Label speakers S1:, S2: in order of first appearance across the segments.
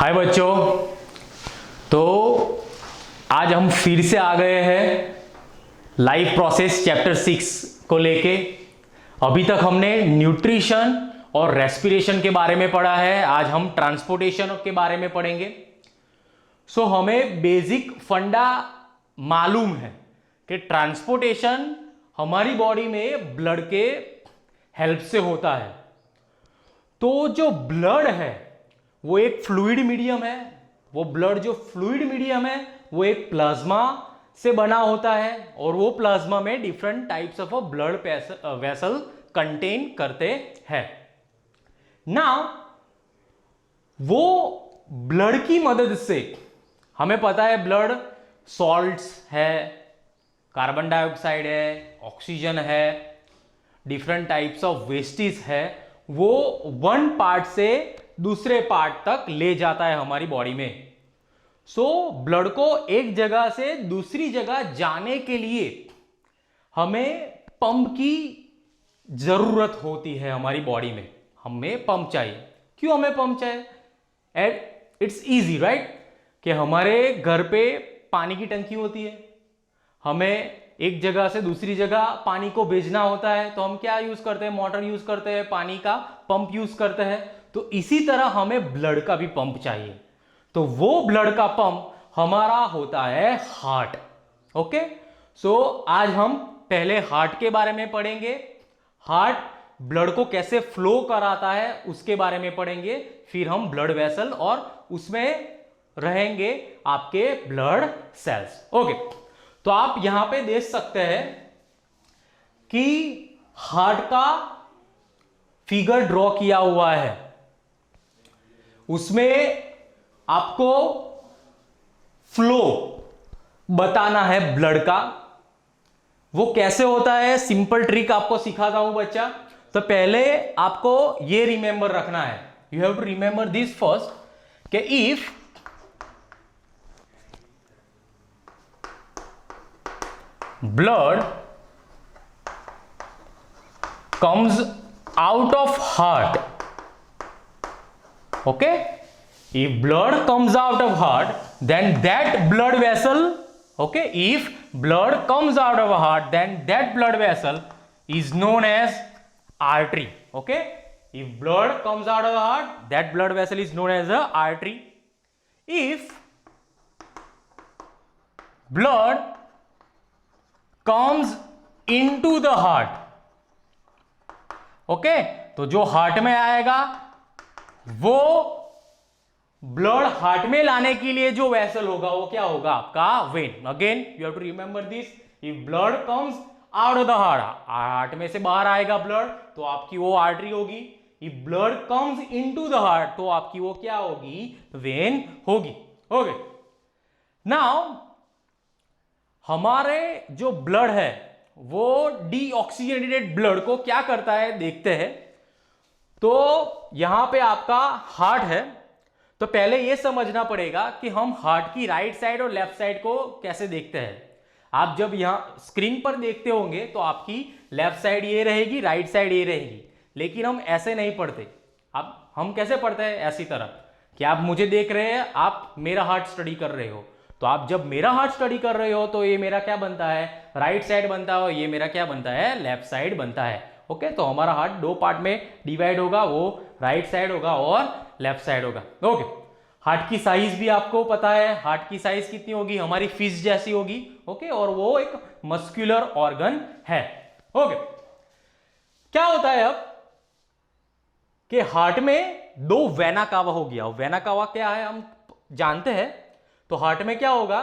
S1: हाय बच्चों। तो आज हम फिर से आ गए हैं लाइफ प्रोसेस चैप्टर 6 को लेके। अभी तक हमने न्यूट्रिशन और रेस्पिरेशन के बारे में पढ़ा है, आज हम ट्रांसपोर्टेशन के बारे में पढ़ेंगे। हमें बेसिक फंडा मालूम है कि ट्रांसपोर्टेशन हमारी बॉडी में ब्लड के हेल्प से होता है। तो जो ब्लड है वो एक फ्लूइड मीडियम है, वो ब्लड जो फ्लूइड मीडियम है वो एक प्लाज्मा से बना होता है और वो प्लाज्मा में different types of blood vessel contain करते हैं। नाउ वो ब्लड की मदद से हमें पता है ब्लड सॉल्ट्स है, कार्बन डाइऑक्साइड है, ऑक्सीजन है, डिफरेंट टाइप्स ऑफ वेस्टेज है, वो वन पार्ट से दूसरे पार्ट तक ले जाता है हमारी बॉडी में। ब्लड को एक जगह से दूसरी जगह जाने के लिए हमें पंप की जरूरत होती है। हमारी बॉडी में हमें पंप चाहिए। क्यों हमें पंप चाहिए? इट्स इजी राइट कि हमारे घर पे पानी की टंकी होती है, हमें एक जगह से दूसरी जगह पानी को भेजना होता है, तो हम क्या यूज करते हैं? मोटर यूज करते हैं, पानी का पंप यूज करते हैं। तो इसी तरह हमें ब्लड का भी पंप चाहिए। तो वो ब्लड का पंप हमारा होता है हार्ट। ओके, आज हम पहले हार्ट के बारे में पढ़ेंगे। हार्ट ब्लड को कैसे फ्लो कराता है उसके बारे में पढ़ेंगे। फिर हम ब्लड वेसल और उसमें रहेंगे आपके ब्लड सेल्स। ओके, तो आप यहां पे देख सकते हैं कि हार्ट का फिगर ड्रॉ किया हुआ है। उसमें आपको फ्लो बताना है ब्लड का। वो कैसे होता है, सिंपल ट्रिक आपको सिखाता हूं बच्चा। तो पहले आपको ये रिमेंबर रखना है, you have to remember this first, कि if blood comes out of heart, okay, if blood comes out of heart, then that blood vessel, okay, if blood comes out of heart, then that blood vessel is known as artery. Okay, if blood comes out of heart, that blood vessel is known as a artery. If blood comes into the heart, okay, तो जो heart में आएगा वो blood heart में लाने के लिए जो वेसल होगा वो क्या होगा? आपका vein. Again you have to remember this, if blood comes out of the heart, heart में से बाहर आएगा ब्लड, तो आपकी वो आर्टरी होगी। If blood comes into the heart, तो आपकी वो क्या होगी? वेन होगी। ओके, नाउ हमारे जो ब्लड है वो डीऑक्सीजनेटेड ब्लड को क्या करता है देखते हैं। तो यहां पे आपका हार्ट है, तो पहले यह समझना पड़ेगा कि हम हार्ट की राइट साइड और लेफ्ट साइड को कैसे देखते हैं। आप जब यहां स्क्रीन पर देखते होंगे तो आपकी लेफ्ट साइड ये रहेगी, राइट साइड ये रहेगी, लेकिन हम ऐसे नहीं पढ़ते। अब हम कैसे पढ़ते हैं? ऐसी तरह कि आप मुझे देख रहे हैं, आप मेरा हार्ट स्टडी कर रहे हो, तो आप जब मेरा हार्ट स्टडी कर रहे हो तो ये मेरा क्या बनता है? राइट साइड बनता है, और ये मेरा क्या बनता है? लेफ्ट साइड बनता है। ओके, तो हमारा हार्ट दो पार्ट में डिवाइड होगा, वो राइट साइड होगा और लेफ्ट साइड होगा। ओके, हार्ट की साइज भी आपको पता है, हार्ट की साइज कितनी होगी? हमारी फिस्ट जैसी होगी। ओके, और वो एक मस्कुलर ऑर्गन है। ओके, क्या होता है अब कि हार्ट में दो वेना कावा हो गया। वेना कावा क्या है हम जानते हैं। तो हार्ट में क्या होगा?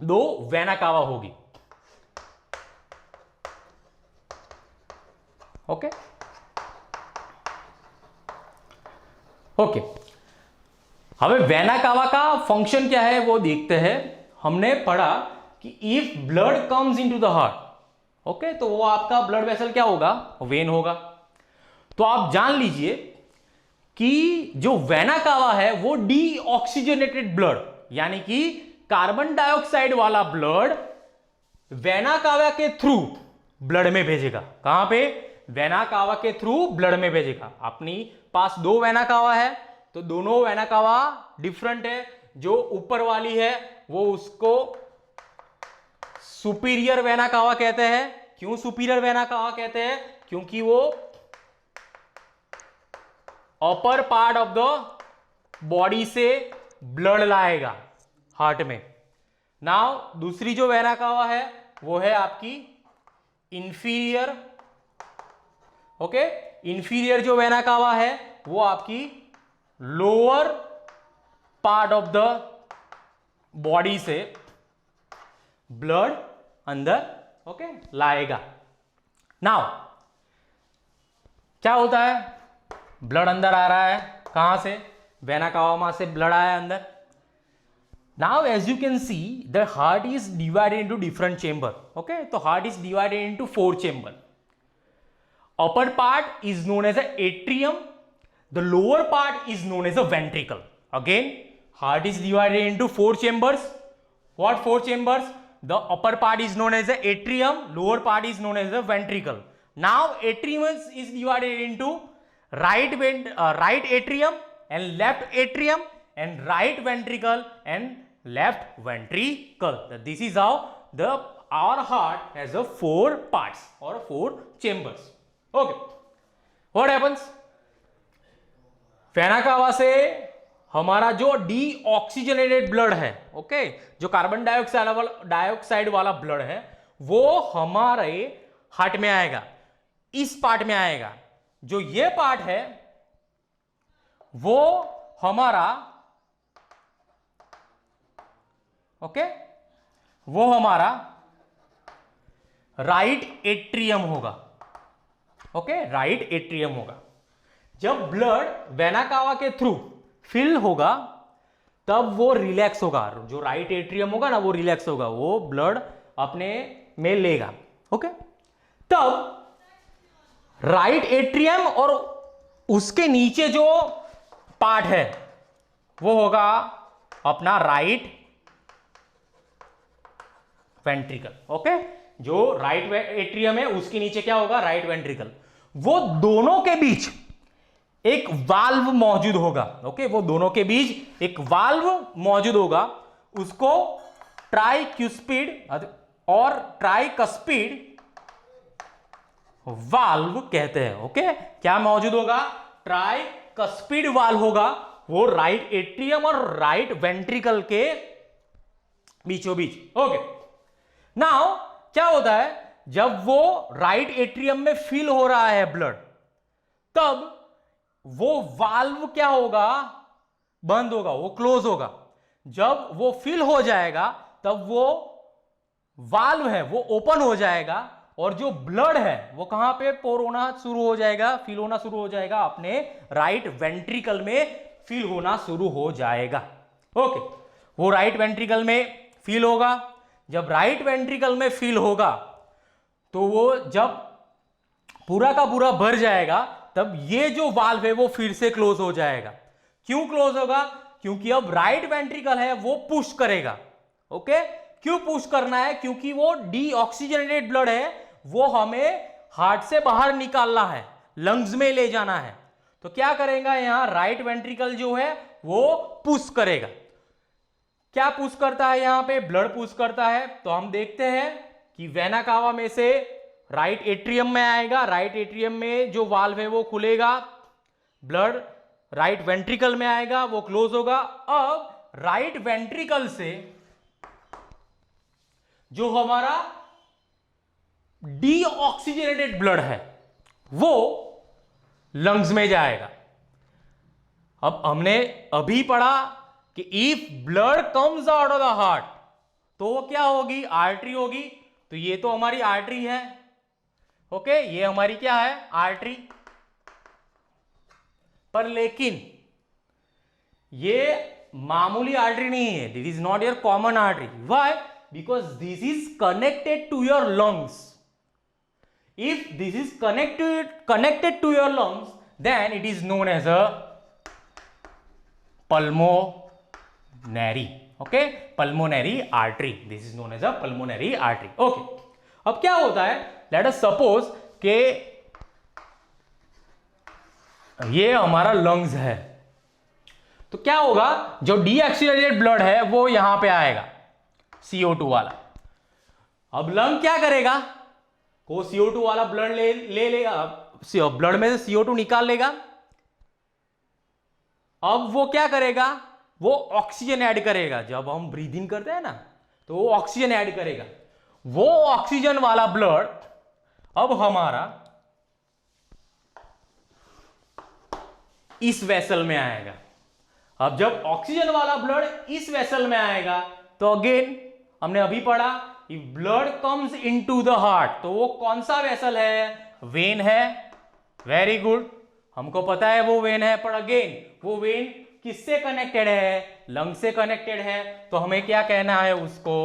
S1: दो वेना कावा होगी। ओके ओके, हमें वेना कावा का फंक्शन क्या है वो देखते हैं। हमने पढ़ा कि if blood comes into the heart, okay, तो वो आपका ब्लड वेसल क्या होगा? वेन होगा। तो आप जान लीजिए कि जो वेना कावा है वो डीऑक्सीजनेटेड ब्लड, यानी कि कार्बन डाइऑक्साइड वाला ब्लड वेना कावा के थ्रू ब्लड में भेजेगा। कहां पे? वेना कावा के थ्रू ब्लड में भेजेगा। अपनी पास दो वेना कावा है, तो दोनों वेना कावा डिफरेंट है। जो ऊपर वाली है वो उसको सुपीरियर वेना कावा कहते हैं। क्यों सुपीरियर वेना कावा कहते हैं? क्योंकि वो upper part of the body से ब्लड लाएगा हार्ट में। नाउ दूसरी जो वेना कावा है वो है आपकी इंफीरियर। ओके, इंफीरियर जो वेना कावा है वो आपकी lower part of the body से ब्लड अंदर ओके लाएगा। नाउ क्या होता है? ब्लड अंदर आ रहा है, कहां से? वेना कावा से ब्लड आया अंदर। Now as you can see the heart is divided into different chamber. Okay, तो heart is divided into 4 chamber. Upper part is known as a atrium. The lower part is known as a ventricle. Again, heart is divided into 4 chambers. What 4 chambers? The upper part is known as the atrium. Lower part is known as the ventricle. Now, atrium is divided into right atrium and left atrium and right ventricle and left ventricle. This is how our heart has a 4 parts or 4 chambers. Okay, what happens? Vena cava से हमारा जो deoxygenated blood है, okay, जो carbon dioxide वाला blood है वो हमारे heart में आएगा, इस पार्ट में आएगा। जो ये पार्ट है वो हमारा ओके वो हमारा राइट एट्रियम होगा। ओके, राइट एट्रियम होगा। जब ब्लड वेना कावा के थ्रू फिल होगा तब वो रिलैक्स होगा। जो राइट एट्रियम होगा ना वो रिलैक्स होगा, वो ब्लड अपने में लेगा। ओके, तब राइट एट्रियम और उसके नीचे जो पार्ट है वो होगा अपना राइट वेंट्रिकल। ओके, जो राइट एट्रियम है उसके नीचे क्या होगा? Right ventricle. वो दोनों के बीच एक वाल्व मौजूद होगा। ओके, वो दोनों के बीच एक वाल्व मौजूद होगा, उसको ट्राइक्यूस्पिड और ट्राइकस्पिड वाल्व कहते हैं। ओके, क्या मौजूद होगा? ट्राइकस्पिड वाल्व होगा। वो राइट एट्रियम और राइट वेंट्रिकल के बीचों बीच। ओके, नाउ क्या होता है? जब वो राइट एट्रियम में फिल हो रहा है ब्लड, तब वो वाल्व क्या होगा? बंद होगा, वो क्लोज होगा। जब वो फिल हो जाएगा तब वो वाल्व है वो ओपन हो जाएगा और जो ब्लड है वो कहां पे पोर होना शुरू हो जाएगा? फिल होना शुरू हो जाएगा, अपने राइट वेंट्रिकल में फिल होना शुरू हो जाएगा। ओके, वो राइट वेंट्रिकल में फिल होगा। जब राइट वेंट्रिकल में फिल होगा तो वो जब पूरा का पूरा भर जाएगा तब ये जो वाल्व है वो फिर से क्लोज हो जाएगा। क्यों क्लोज होगा? क्योंकि अब राइट वेंट्रिकल है वो पुश करेगा। ओके, क्यों पुश करना है? क्योंकि वो डीऑक्सीजनेटेड ब्लड है, वो हमें हार्ट से बाहर निकालना है, लंग्स में ले जाना है। तो क्या करेगा? यहां राइट वेंट्रिकल जो है वो पुश करेगा। क्या पुश करता है? यहां पे ब्लड पुश करता है। तो हम देखते हैं कि वेना कावा में से राइट एट्रियम में आएगा, राइट एट्रियम में जो वाल्व है वो खुलेगा, ब्लड राइट वेंट्रिकल में आएगा, वो क्लोज होगा। अब राइट वेंट्रिकल से जो हमारा डीऑक्सीजनेटेड ब्लड है वो लंग्स में जाएगा। अब हमने अभी पढ़ा कि if blood comes out of the heart तो वो क्या होगी? आर्टरी होगी। तो ये तो हमारी आर्टरी है। ओके, ये हमारी क्या है? आर्टरी। पर लेकिन ये मामूली आर्टरी नहीं है, this is not your common artery. Why? Because this is connected to your lungs. If this is connected to your lungs then it is known as a pulmonary. Okay, pulmonary artery. This is known as a pulmonary artery. Okay, अब क्या होता है? Let us suppose कि ये हमारा lungs है। तो क्या होगा, जो डीऑक्सीजनेटेड ब्लड है वो यहां पे आएगा, CO2 वाला। अब लंग क्या करेगा, वो CO2 वाला ब्लड ले लेगा, ब्लड में से CO2 निकाल लेगा। अब वो क्या करेगा, वो ऑक्सीजन ऐड करेगा। जब हम ब्रीद इन करते हैं ना, तो वो ऑक्सीजन ऐड करेगा। वो ऑक्सीजन वाला ब्लड अब हमारा इस वेसल में आएगा। अब जब ऑक्सीजन वाला ब्लड इस वेसल में आएगा, तो अगेन हमने अभी पढ़ा, if blood comes into the heart, तो वो कौन सा वेसल है, वेन है। वेरी गुड, हमको पता है वो वेन है, पर अगेन वो वेन किससे कनेक्टेड है, लंग से कनेक्टेड है। तो हमें क्या कहना है उसको,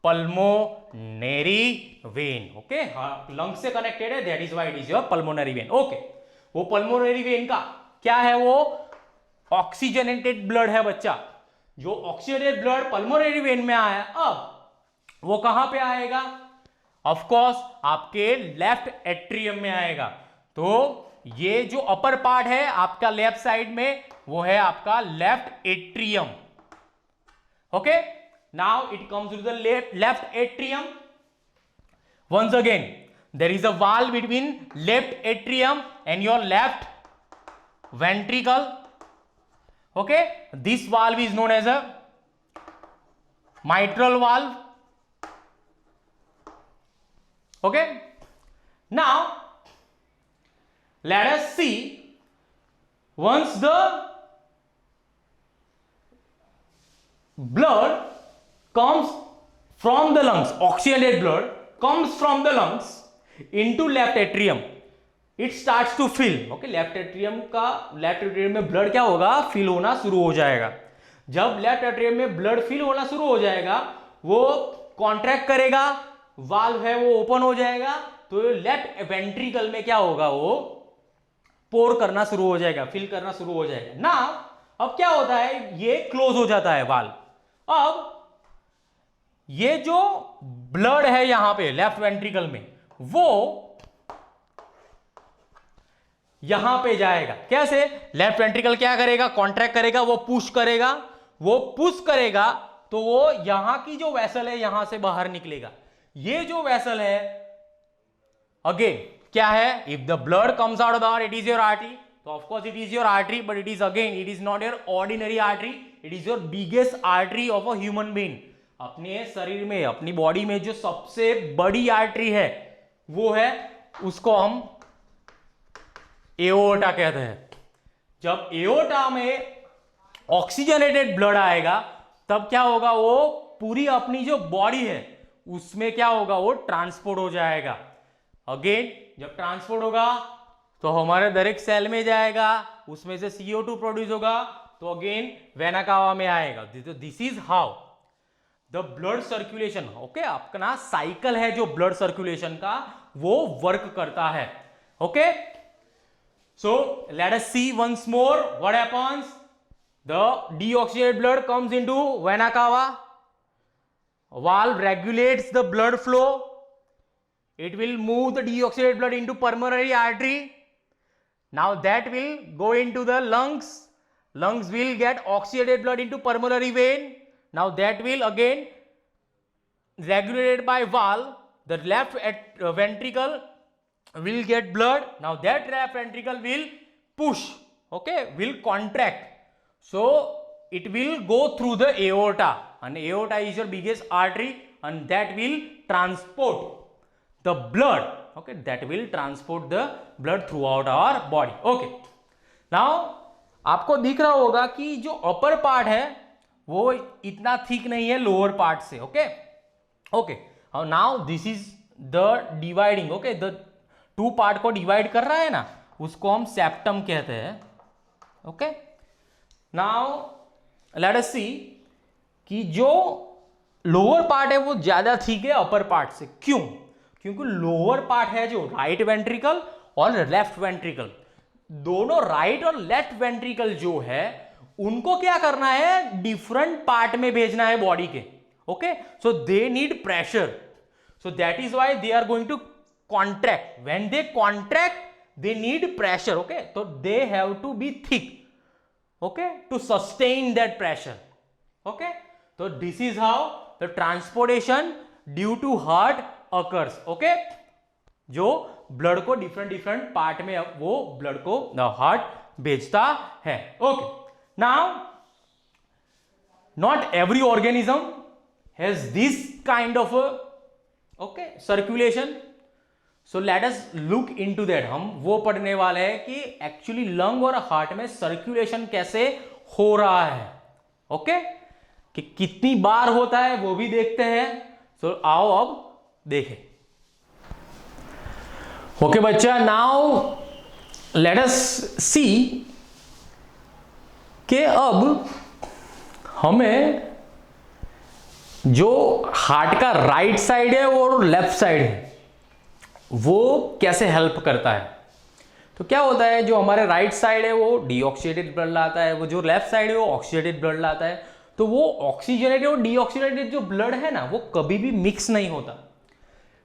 S1: पल्मोनरी वेन। ओके, हाँ, लंग से कनेक्टेड है, that is why it is your pulmonary vein. Okay, वो पल्मोनरी वेन का क्या है, वो ऑक्सीजनेटेड ब्लड है बच्चा। जो ऑक्सीजनेटेड ब्लड पल्मोनरी वेन में आया, अब वो कहां पे आएगा, ऑफ कोर्स आपके लेफ्ट एट्रियम में आएगा। तो ये जो अपर पार्ट है आपका लेफ्ट साइड में, वो है आपका left atrium. Okay, now it comes to the left atrium. Once again there is a wall between left atrium and your left ventricle. Okay, this valve is known as a mitral valve. Okay, now let us see, once the blood comes from the lungs, oxygenated blood comes from the lungs into left atrium, it starts to fill. Okay, left atrium में blood क्या होगा, fill होना शुरू हो जाएगा। जब left atrium में blood fill होना शुरू हो जाएगा, वो कॉन्ट्रैक्ट करेगा, वाल्व है वो ओपन हो जाएगा, तो लेफ्ट वेंट्रिकल में क्या होगा, वो पोर करना शुरू हो जाएगा, फिल करना शुरू हो जाएगा ना। अब क्या होता है, ये क्लोज हो जाता है वाल्व। अब ये जो ब्लड है यहां पे लेफ्ट वेंट्रिकल में, वो यहां पे जाएगा। कैसे, लेफ्ट वेंट्रिकल क्या करेगा, कॉन्ट्रैक्ट करेगा, वो पुश करेगा, वो पुश करेगा, तो वो यहां की जो वेसल है यहां से बाहर निकलेगा। ये जो वेसल है अगेन क्या है, if the blood comes out of the heart, it is your artery. तो of course it is your artery, but it is again, it is not your ordinary artery, it is your biggest artery of a human being. अपने शरीर में, अपनी body में जो सबसे बड़ी artery है वो है, उसको हम एओर्टा कहते हैं। जब एओर्टा में ऑक्सीजनेटेड ब्लड आएगा, तब क्या होगा, वो पूरी अपनी जो बॉडी है उसमें क्या होगा, वो ट्रांसपोर्ट हो जाएगा। अगेन जब ट्रांसपोर्ट होगा तो हमारे दर एक सेल में जाएगा, उसमें से CO2 प्रोड्यूस होगा, तो अगेन वेना कावा में आएगा। तो this is how the blood circulation, okay, आपका ना साइकिल है जो ब्लड सर्कुलेशन का, वो वर्क करता है। Okay, so let us see once more what happens. The deoxygenated blood comes into vena cava, valve regulates the blood flow, it will move the deoxygenated blood into pulmonary artery. Now that will go into the lungs, lungs will get oxygenated blood into pulmonary vein. Now that will again regulated by valve, the left ventricle will get blood. Now that left ventricle will push, okay, will contract, so it will go through the aorta, and aorta is your biggest artery, and that will transport the blood, okay, that will transport the blood throughout our body. Okay, now आपको दिख रहा होगा कि जो upper part है वो इतना thick नहीं है लोअर पार्ट से। Okay, okay, now this is the dividing, okay, the two part को डिवाइड कर रहा है ना, उसको हम सेप्टम कहते हैं। ओके, नाउ लेट अस सी कि जो लोअर पार्ट है वो ज्यादा ठीक है अपर पार्ट से। क्यों? क्योंकि लोअर पार्ट है जो राइट वेंट्रिकल और लेफ्ट वेंट्रिकल, दोनों राइट और लेफ्ट वेंट्रिकल जो है उनको क्या करना है, डिफरेंट पार्ट में भेजना है बॉडी के। Okay, so they need pressure, so that is why they are going to contract. When they contract, they need pressure. Okay, so they have to be thick. okay, to sustain that pressure. Okay, so this is how the transportation due to heart occurs. Okay, जो blood को different part में वो blood को heart भेजता है. Okay, now not every organism has this kind of circulation. So let us look into that. हम वो पढ़ने वाले हैं कि एक्चुअली लंग और हार्ट में सर्कुलेशन कैसे हो रहा है. ओके, कि कितनी बार होता है वो भी देखते हैं. सो आओ अब देखें. ओके बच्चा, नाउ लेट अस सी कि अब हमें जो हार्ट का राइट साइड है और लेफ्ट साइड है वो कैसे हेल्प करता है. तो क्या होता है, जो हमारे राइट साइड है वो डीऑक्सीडेटेड ब्लड लाता है, वो जो लेफ्ट साइड है वो ऑक्सीडेटेड ब्लड लाता है. तो वो ऑक्सीजनेटेड और डीऑक्सीडेटेड जो ब्लड है ना वो कभी भी मिक्स नहीं होता.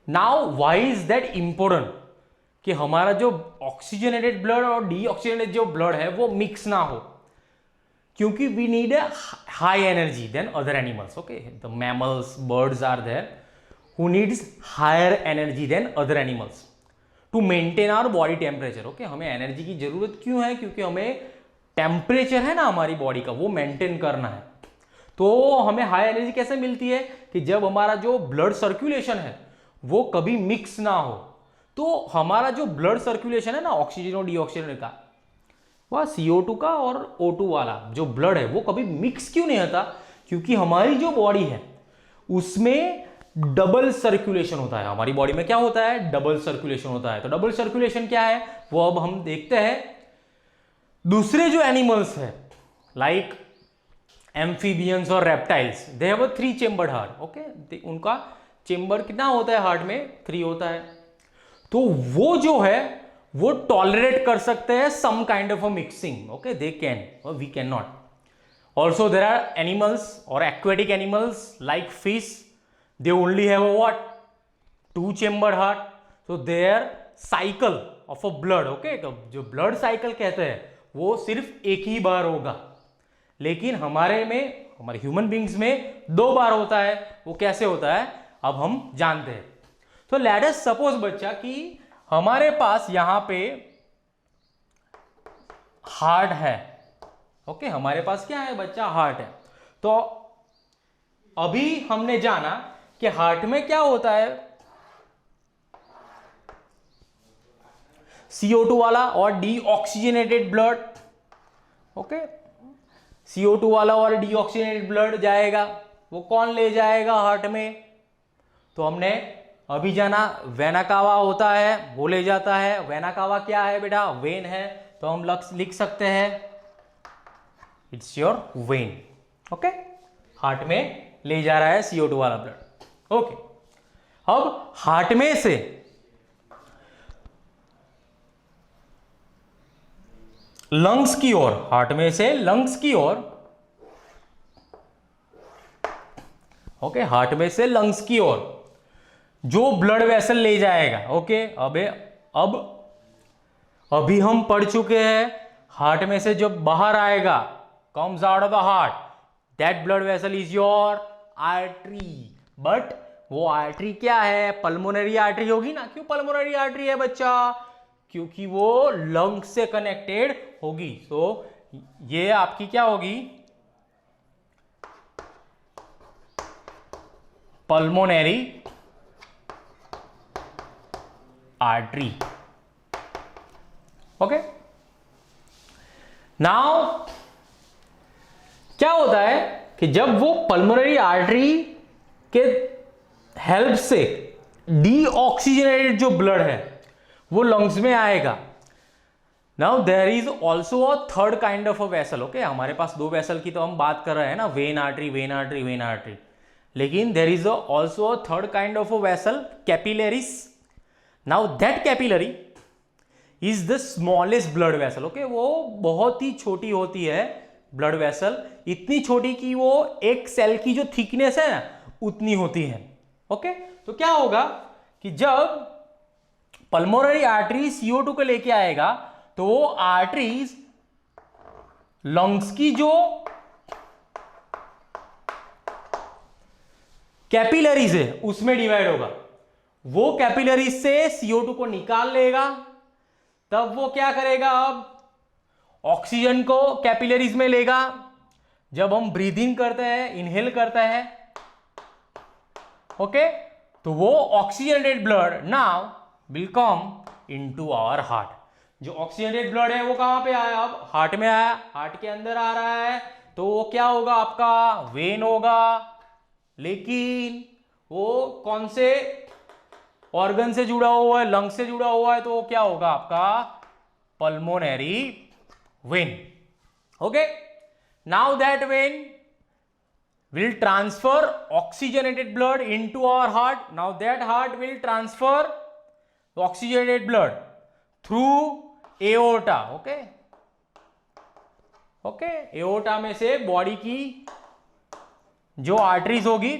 S1: Now why is that important कि हमारा जो ऑक्सीजनेटेड ब्लड और डीऑक्सीजनेटेड जो ब्लड है वो मिक्स ना हो, क्योंकि we need a high energy than other animals. Okay, the mammals, birds are there who needs higher energy than other animals to maintain our body temperature. Okay, हमें energy की जरूरत क्यों है, क्योंकि हमें टेम्परेचर है ना हमारी बॉडी का वो मेंटेन करना है. तो हमें हाई एनर्जी कैसे मिलती है कि जब हमारा जो ब्लड सर्कुलेशन है वो कभी मिक्स ना हो. तो हमारा जो ब्लड सर्कुलेशन है ना ऑक्सीजन और डीऑक्सीजन का, वह CO2 का और O2 वाला जो ब्लड है वो कभी मिक्स क्यों नहीं होता, क्योंकि हमारी जो बॉडी है उसमें डबल सर्कुलेशन होता है. हमारी बॉडी में क्या होता है, डबल सर्कुलेशन होता है. तो डबल सर्कुलेशन क्या है वो अब हम देखते हैं. दूसरे जो एनिमल्स है लाइक एम्फीबियंस और reptiles, they have a 3 chambered heart. Okay, उनका चेम्बर कितना होता है हार्ट में, 3 होता है. तो वो जो है वो टॉलरेट कर सकते हैं some kind of a mixing. Okay, they can, we can not. Also there are animals और aquatic animals like fish, they only have a what, 2 chambered heart. so their cycle of a blood, okay, जो blood cycle कहते हैं वो सिर्फ एक ही बार होगा, लेकिन हमारे में, हमारे ह्यूमन बींग्स में 2 बार होता है. वो कैसे होता है अब हम जानते हैं. तो लेट अस सपोज बच्चा कि हमारे पास यहां पे हार्ट है. ओके, हमारे पास क्या है बच्चा, हार्ट है. तो अभी हमने जाना कि हार्ट में क्या होता है, CO2 वाला और डीऑक्सीजनेटेड ब्लड. ओके, CO2 वाला और डीऑक्सीजनेटेड ब्लड जाएगा, वो कौन ले जाएगा हार्ट में. तो हमने अभी जाना वेना कावा होता है वो ले जाता है. वेना कावा क्या है बेटा, वेन है. तो हम लिख सकते हैं it's your when. Okay, heart में ले जा रहा है CO2 वाला ब्लड. ओके, अब हार्ट में से लंग्स की ओर, हार्ट में से लंग्स की ओर, ओके, हार्ट में से लंग्स की ओर जो ब्लड वेसल ले जाएगा. ओके, अब अभी हम पढ़ चुके हैं हार्ट में से जब बाहर आएगा, comes out of the heart, that blood vessel is your artery. But वो आर्टरी क्या है, पल्मोनरी आर्टरी होगी ना. क्यों पल्मोनरी आर्टरी है बच्चा, क्योंकि वो लंग से कनेक्टेड होगी. तो ये आपकी क्या होगी, पल्मोनरी आर्टरी. ओके, नाउ क्या होता है कि जब वो पल्मोनरी आर्टरी के हेल्प से डीऑक्सीजनेटेड जो ब्लड है वो लंग्स में आएगा. Now there is also a third kind of a vessel. Okay, हमारे पास 2 वेसल की तो हम बात कर रहे हैं ना, vein artery, vein artery, vein artery. लेकिन there is also a third kind of a vessel, capillaries. Now that capillary is the smallest blood vessel. Okay, वो बहुत ही छोटी होती है ब्लड वेसल, इतनी छोटी कि वो एक सेल की जो थिकनेस है ना उतनी होती है. ओके, तो क्या होगा कि जब पल्मोनरी आर्टरी CO2 को लेके आएगा तो वो आर्टरीज लंग्स की जो कैपिलरीज है उसमें डिवाइड होगा। वो कैपिलरीज से CO2 को निकाल लेगा, तब वो क्या करेगा, अब ऑक्सीजन को कैपिलरीज में लेगा। जब हम ब्रीदिंग करते हैं, इनहेल करते हैं, ओके, तो वो oxygenated blood now will come into our heart. जो ऑक्सीजनेटेड ब्लड है वो कहां पे आया, अब हार्ट में आया, हार्ट के अंदर आ रहा है, तो वो क्या होगा, आपका वेन होगा। लेकिन वो कौन से ऑर्गन से जुड़ा हुआ है, लंग से जुड़ा हुआ है, तो वो क्या होगा, आपका pulmonary vein. Okay, now that when will transfer oxygenated blood into our heart. Now that heart will transfer oxygenated blood through aorta. Okay, okay, aorta में से बॉडी की जो आर्टरीज होगी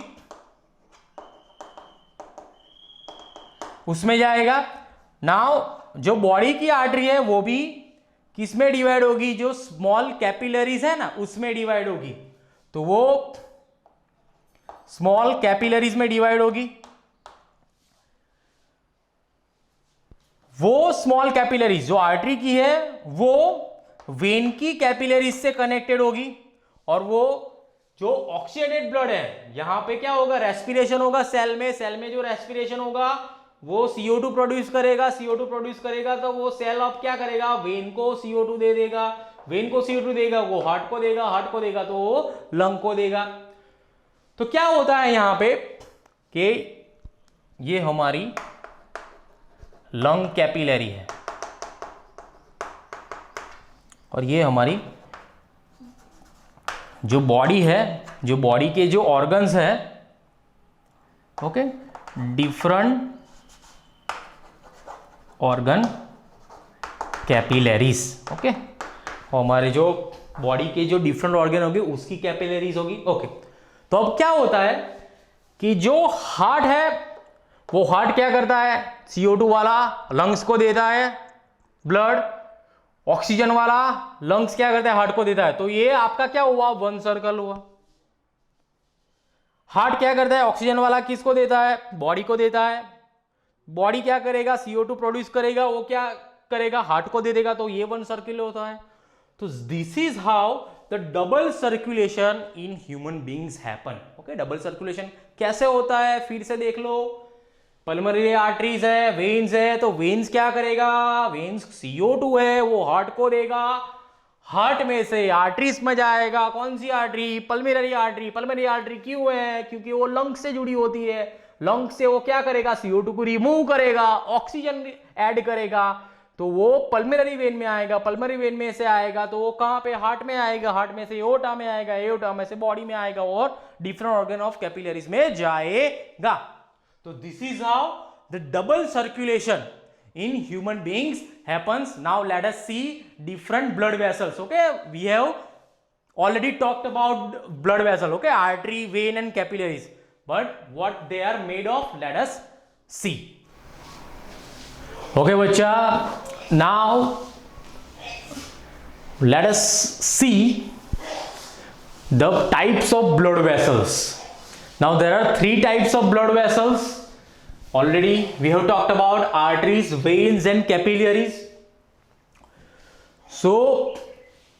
S1: उसमें जाएगा। नाउ जो बॉडी की आर्टरी है वो भी किस में डिवाइड होगी, जो स्मॉल कैपिलरीज है ना उसमें डिवाइड होगी। तो वो स्मॉल कैपिलरीज में डिवाइड होगी। वो स्मॉल कैपिलरीज जो आर्टरी की है वो वेन की कैपिलरीज से कनेक्टेड होगी। और वो जो ऑक्सीजनेटेड ब्लड है, यहां पे क्या होगा, रेस्पिरेशन होगा सेल में। सेल में जो रेस्पिरेशन होगा वो CO2 प्रोड्यूस करेगा। CO2 प्रोड्यूस करेगा तो वो सेल अब क्या करेगा, वेन को CO2 दे देगा। वेन को CO2 देगा, वो हार्ट को देगा, हार्ट को देगा तो वो लंग को देगा। तो क्या होता है यहां पे कि ये हमारी लंग कैपिलरी है और ये हमारी जो बॉडी है, जो बॉडी के जो ऑर्गन्स है, okay, different organ capillaries. Okay, और हमारे जो बॉडी के जो डिफरेंट ऑर्गन होंगे उसकी कैपिलरीज होगी। ओके, तो अब क्या होता है कि जो हार्ट है वो हार्ट क्या करता है, CO2 वाला लंग्स को देता है ब्लड, ऑक्सीजन वाला लंग्स क्या करता है, हार्ट को देता है। तो ये आपका क्या हुआ, वन सर्कल हुआ। हार्ट क्या करता है, ऑक्सीजन वाला किसको देता है, बॉडी को देता है। बॉडी क्या करेगा, CO2 प्रोड्यूस करेगा, वो क्या करेगा, हार्ट को दे देगा। तो ये वन सर्कल होता है। तो this is how the double circulation in human beings happen. Okay, double circulation कैसे होता है फिर से देख लो। पल्मोनरी आर्टरीज है, वेन्स है, तो वेन्स क्या करेगा, वेन्स CO2 है वो हार्ट को देगा। हार्ट में से आर्टरीज में जाएगा, कौन सी artery, pulmonary artery. Pulmonary artery क्यों है, क्योंकि वो लंग से जुड़ी होती है। लंग से वो क्या करेगा, CO2 को रिमूव करेगा, ऑक्सीजन ऐड करेगा, तो वो पल्मोनरी वेन में आएगा। पल्मोनरी वेन में से आएगा तो वो कहां पे, हार्ट में आएगा। हार्ट में से एओर्टा में आएगा, एओर्टा में से बॉडी में आएगा और डिफरेंट ऑर्गन ऑफ कैपिलरीज में जाएगा। तो this is how the double circulation in human beings happens. Now let us see different blood vessels. Okay, we have already talked about blood vessel, okay, artery, vein and capillaries, but what they are made of, let us see. Okay bachcha, now let us see the types of blood vessels. Now there are three types of blood vessels. Already we have talked about arteries, veins and capillaries. So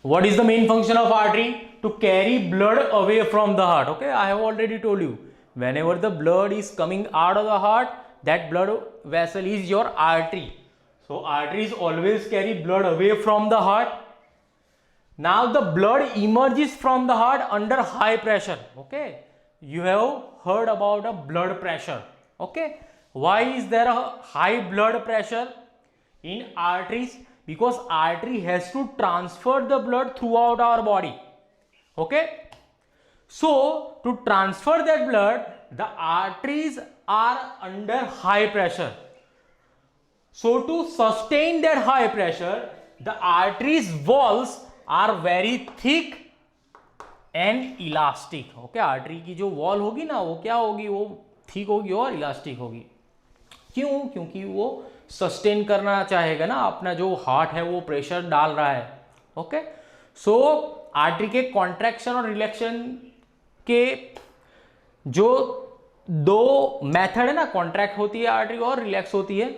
S1: what is the main function of artery? To carry blood away from the heart. Okay, I have already told you, whenever the blood is coming out of the heart, that blood vessel is your artery. So arteries always carry blood away from the heart. Now the blood emerges from the heart under high pressure. Okay, you have heard about a blood pressure. Okay, why is there a high blood pressure in arteries? Because artery has to transfer the blood throughout our body. Okay, so to transfer that blood, the arteries are under high pressure. So to sustain that high pressure, the arteries walls are very thick and elastic. Okay, artery की जो wall होगी ना वो क्या होगी, वो thick होगी और इलास्टिक होगी। क्यों, क्योंकि वो सस्टेन करना चाहेगा ना अपना जो हार्ट है, वो प्रेशर डाल रहा है। ओके, सो आर्टरी के कॉन्ट्रैक्शन और रिलैक्शन के जो दो मेथड है ना, कॉन्ट्रैक्ट होती है आर्टरी और रिलैक्स होती है,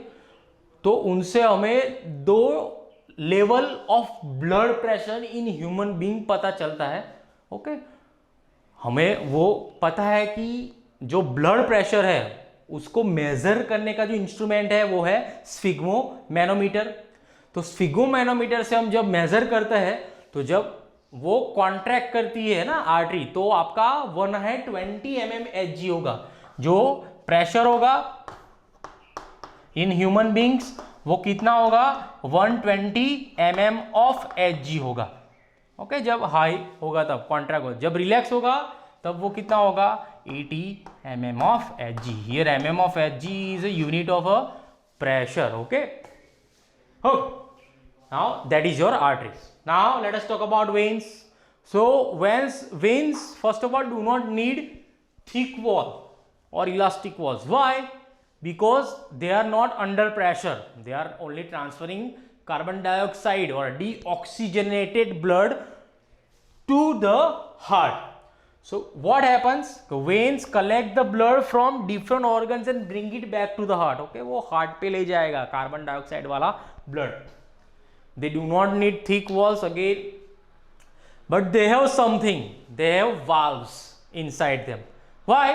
S1: तो उनसे हमें दो level of blood pressure in human being पता चलता है। ओके, हमें वो पता है कि जो ब्लड प्रेशर है उसको मेजर करने का जो इंस्ट्रूमेंट है वो है स्फिग्मोमैनोमीटर। तो स्फिग्मोमैनोमीटर से हम जब मेजर करते हैं तो जब वो कॉन्ट्रैक्ट करती है ना आर्टरी, तो आपका 120 mmHg होगा। जो प्रेशर होगा इन ह्यूमन बींग्स वो कितना होगा, 120 mmHg होगा। ओके, जब हाई होगा तब कॉन्ट्रैक्ट होगा, जब रिलैक्स होगा तब वो कितना होगा, 80 mmHg। Here mmHg is a unit of a pressure. Okay, now that is your arteries. Now let us talk about veins. So veins first of all do not need thick wall or elastic walls. Why? Because they are not under pressure, they are only transferring carbon dioxide or deoxygenated blood to the heart. So what happens, the veins collect the blood from different organs and bring it back to the heart. Okay, वो heart पे ले जाएगा carbon dioxide वाला blood. They do not need thick walls again, but they have something, they have valves inside them. Why?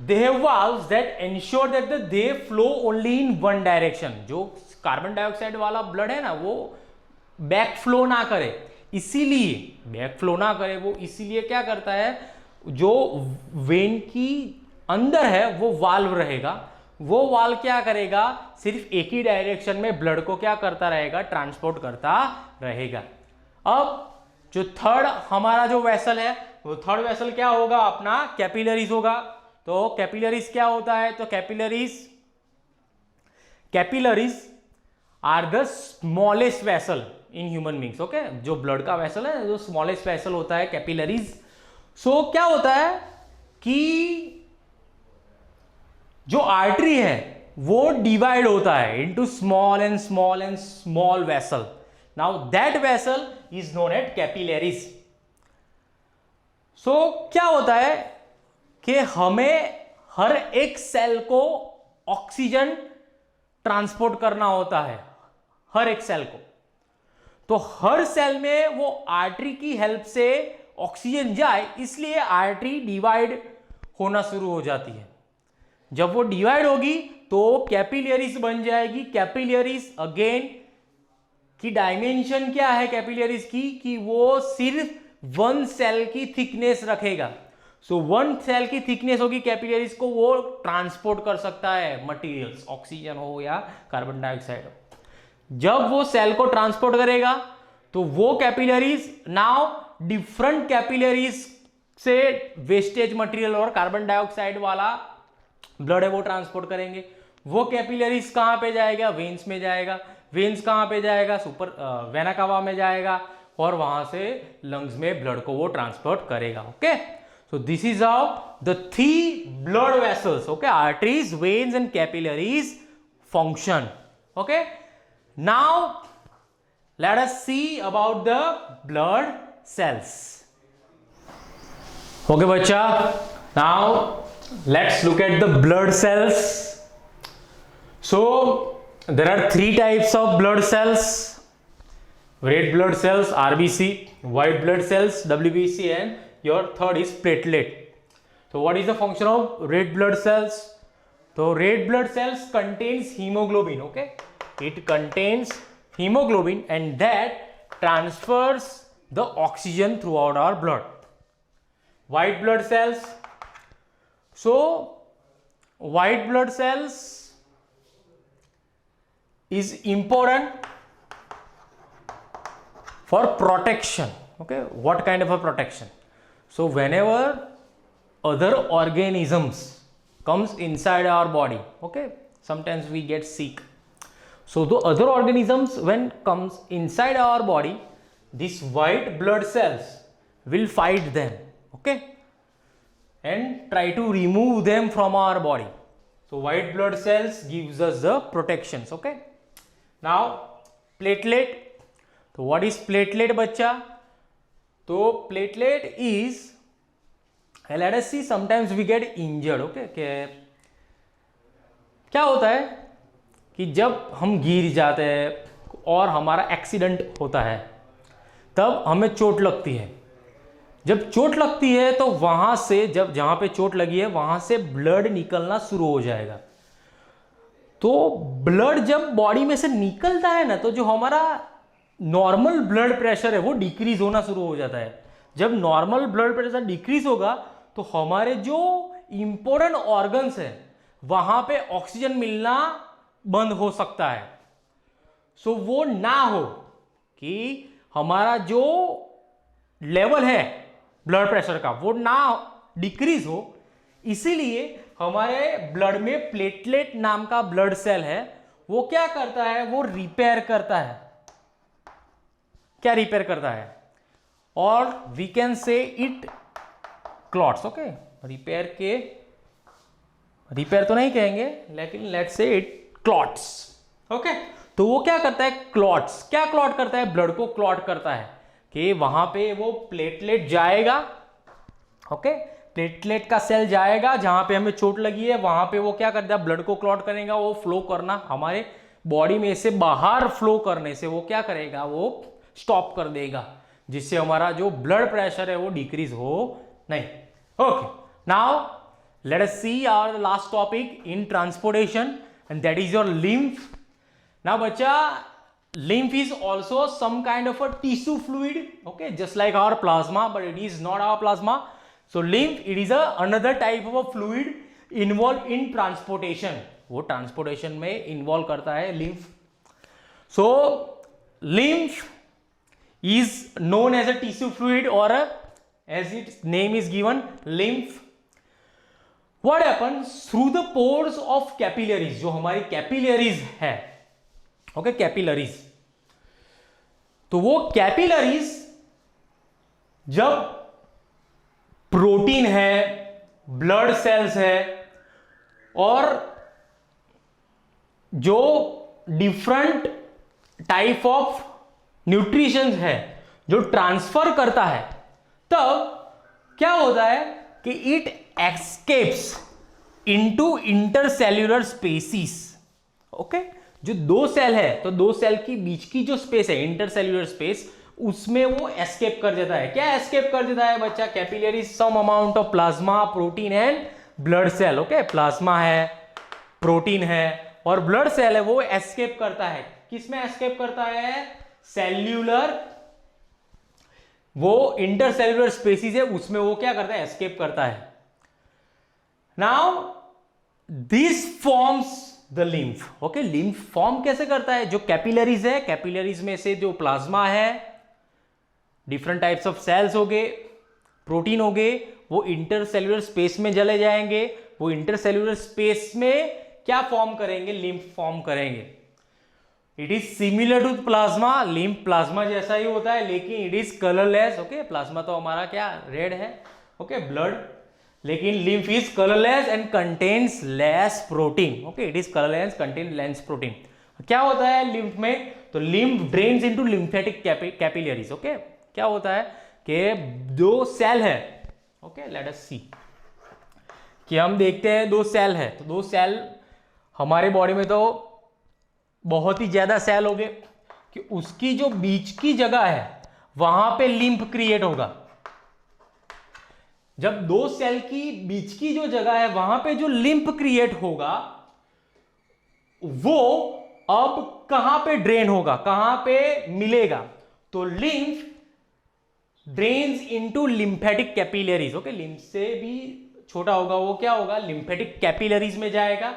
S1: They have valves that ensure that they flow only in one direction. जो carbon dioxide वाला blood है ना वो back flow ना करे, इसीलिए back flow ना करे वो इसीलिए क्या करता है, जो वेन की अंदर है वो वाल्व रहेगा, वो वाल्व क्या करेगा, सिर्फ एक ही डायरेक्शन में ब्लड को क्या करता रहेगा, ट्रांसपोर्ट करता रहेगा। अब जो थर्ड हमारा जो वेसल है वो थर्ड वेसल क्या होगा अपना, कैपिलरीज होगा। तो कैपिलरीज क्या होता है, तो capillaries are the smallest vessel in human beings. Okay, जो ब्लड का वेसल है जो स्मॉलेस्ट वेसल होता है कैपिलरीज। सो क्या होता है कि जो आर्टरी है वो डिवाइड होता है into small and small and small vessel. Now that vessel is known at capillaries. So क्या होता है कि हमें हर एक सेल को ऑक्सीजन ट्रांसपोर्ट करना होता है, हर एक सेल को। तो हर सेल में वो आर्टरी की हेल्प से ऑक्सीजन जाए, इसलिए आर्टरी डिवाइड होना शुरू हो जाती है। जब वो डिवाइड होगी तो कैपिलरीज बन जाएगी। कैपिलरीज अगेन की डायमेंशन क्या है कैपिलरीज की, कि वो सिर्फ वन सेल की थिकनेस रखेगा। सो वन सेल की थिकनेस होगी कैपिलरीज को, वो ट्रांसपोर्ट कर सकता है मटेरियल्स, ऑक्सीजन हो या कार्बन डाइऑक्साइड हो। जब वो सेल को ट्रांसपोर्ट करेगा तो वो कैपिलरीज नाउ डिफरेंट कैपिलरीज से वेस्टेज मटेरियल और कार्बन डाइऑक्साइड वाला ब्लड है वो ट्रांसपोर्ट करेंगे। वो कैपिलरीज कहां पे जाएगा, वेन्स में जाएगा। वेन्स कहां पे जाएगा, सुपर वेना कावा में जाएगा, और वहां से लंग्स में ब्लड को वो ट्रांसपोर्ट करेगा। Okay, so this is how the three blood vessels, okay, arteries, veins and capillaries function. Okay, now let us see about the blood cells. Okay बच्चा, now let's look at the blood cells. So there are three types of blood cells: red blood cells RBC, white blood cells WBC, and your third is platelet. So what is the function of red blood cells? So red blood cells contains hemoglobin. Okay, it contains hemoglobin and that transfers the oxygen throughout our blood. White blood cells, so white blood cells is important for protection. Okay, what kind of a protection? So whenever other organisms comes inside our body, okay, sometimes we get sick, so the other organisms when comes inside our body, these white blood cells will fight them, okay, and try to remove them from our body. So white blood cells gives us the protections. Okay, now platelet. तो what is platelet बच्चा? तो platelet is, let us see, sometimes we get injured. Okay, क्या होता है कि जब हम गिर जाते हैं और हमारा एक्सीडेंट होता है तब हमें चोट लगती है। जब चोट लगती है तो वहां से, जब जहां पे चोट लगी है वहां से ब्लड निकलना शुरू हो जाएगा। तो ब्लड जब बॉडी में से निकलता है ना, तो जो हमारा नॉर्मल ब्लड प्रेशर है वो डिक्रीज होना शुरू हो जाता है। जब नॉर्मल ब्लड प्रेशर डिक्रीज होगा तो हमारे जो इंपॉर्टेंट ऑर्गन्स है वहां पे ऑक्सीजन मिलना बंद हो सकता है। सो वो ना हो कि हमारा जो लेवल है ब्लड प्रेशर का वो ना डिक्रीज हो, इसीलिए हमारे ब्लड में प्लेटलेट नाम का ब्लड सेल है, वो क्या करता है, वो रिपेयर करता है। क्या रिपेयर करता है? और we can say it clots. Okay, repair तो नहीं कहेंगे, लेकिन let's say it clots. Okay, तो वो क्या करता है? क्लॉट्स। क्या क्लॉट करता है? ब्लड को क्लॉट करता है कि वहां पे वो प्लेटलेट जाएगा। ओके, प्लेटलेट का सेल जाएगा जहां पे हमें चोट लगी है, वहां पे वो क्या करता है? ब्लड को क्लॉट करेगा। वो फ्लो करना, हमारे बॉडी में से बाहर फ्लो करने से वो क्या करेगा? वो स्टॉप कर देगा, जिससे हमारा जो ब्लड प्रेशर है वो डिक्रीज हो नहीं। Okay, now let us see our last topic in transportation, and that is your lymph. Now बच्चा, lymph is also some kind of a tissue fluid, okay, just like our plasma, but it is not our plasma. So lymph, it is another type of a fluid involved in transportation. वो transportation में involve करता है lymph. So lymph is known as a tissue fluid, or as its name is given, lymph. What happens through the pores of capillaries? जो हमारी capillaries है, okay, capillaries. तो वो capillaries जब प्रोटीन है, ब्लड सेल्स है, और जो डिफरेंट टाइप ऑफ न्यूट्रिशन है जो ट्रांसफर करता है, तब क्या होता है कि it escapes into intercellular spaces. Okay, जो दो सेल है, तो दो सेल की बीच की जो स्पेस है, इंटरसेल्यूलर स्पेस, उसमें वो एस्केप कर देता है। क्या एस्केप कर देता है बच्चा? Capillary some amount of plasma, protein and blood cell. Okay, plasma है, प्रोटीन है और ब्लड सेल है, वो एस्केप करता है। किसमें एस्केप करता है? सेल्यूलर, वो इंटरसेल्यूलर स्पेसिस है, उसमें वो क्या करता है? एस्केप करता है। Now this forms the lymph. Okay, lymph form कैसे करता है? जो कैपिलरीज है, कैपिलरीज में से जो प्लाज्मा है, डिफरेंट टाइप्स ऑफ सेल्स हो गए, प्रोटीन हो गए, वो इंटरसेल्यूलर स्पेस में चले जाएंगे। वो इंटरसेल्यूलर स्पेस में क्या फॉर्म करेंगे? लिम्फ फॉर्म करेंगे। It is similar to plasma. Lymph plasma जैसा ही होता है, लेकिन it is colourless. Okay, plasma तो हमारा क्या, रेड है, ओके, ब्लड, लेकिन lymph is colourless and contains less protein. Okay, it is colourless, contain less protein. क्या होता है लिम्फ में? तो lymph drains into lymphatic capillaries. Okay, क्या होता है कि दो सेल है, ओके, लेट अस सी, कि हम देखते हैं दो सेल है, तो दो सेल हमारे बॉडी में तो बहुत ही ज्यादा सेल हो गए कि उसकी जो बीच की जगह है वहां पे लिम्फ क्रिएट होगा। जब दो सेल की बीच की जो जगह है वहां पे जो लिम्फ क्रिएट होगा, वो अब कहां पे ड्रेन होगा, कहां पे मिलेगा? तो lymph drains into lymphatic capillaries. Okay, lymph से भी छोटा होगा, वो क्या होगा? लिम्फेटिक कैपिलरीज में जाएगा।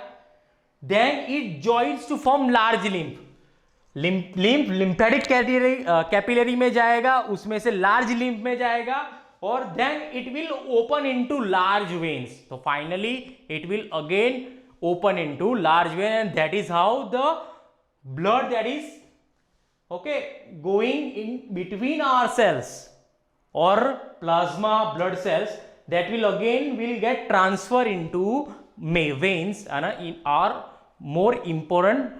S1: Then it joins to form large lymph. Lymph lymphatic capillary में जाएगा, उसमें से लार्ज लिम्फ में जाएगा, और then it will open into large veins. तो finally it will again open into large vein, and that is how the blood that is okay going in between our cells और plasma blood cells, that will again will get transfer into veins in our more important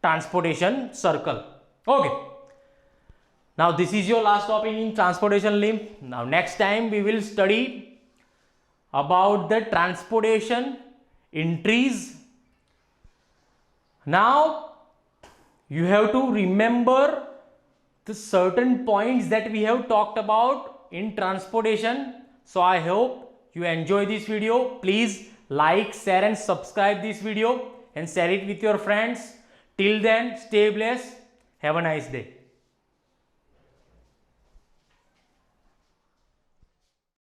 S1: transportation circle. Okay, Now this is your last topic in transportation limb. Now next time we will study about the transportation in trees. Now you have to remember the certain points that we have talked about in transportation. So I hope you enjoy this video. Please like, share and subscribe this video and share it with your friends. Till then, stay blessed. Have a nice day.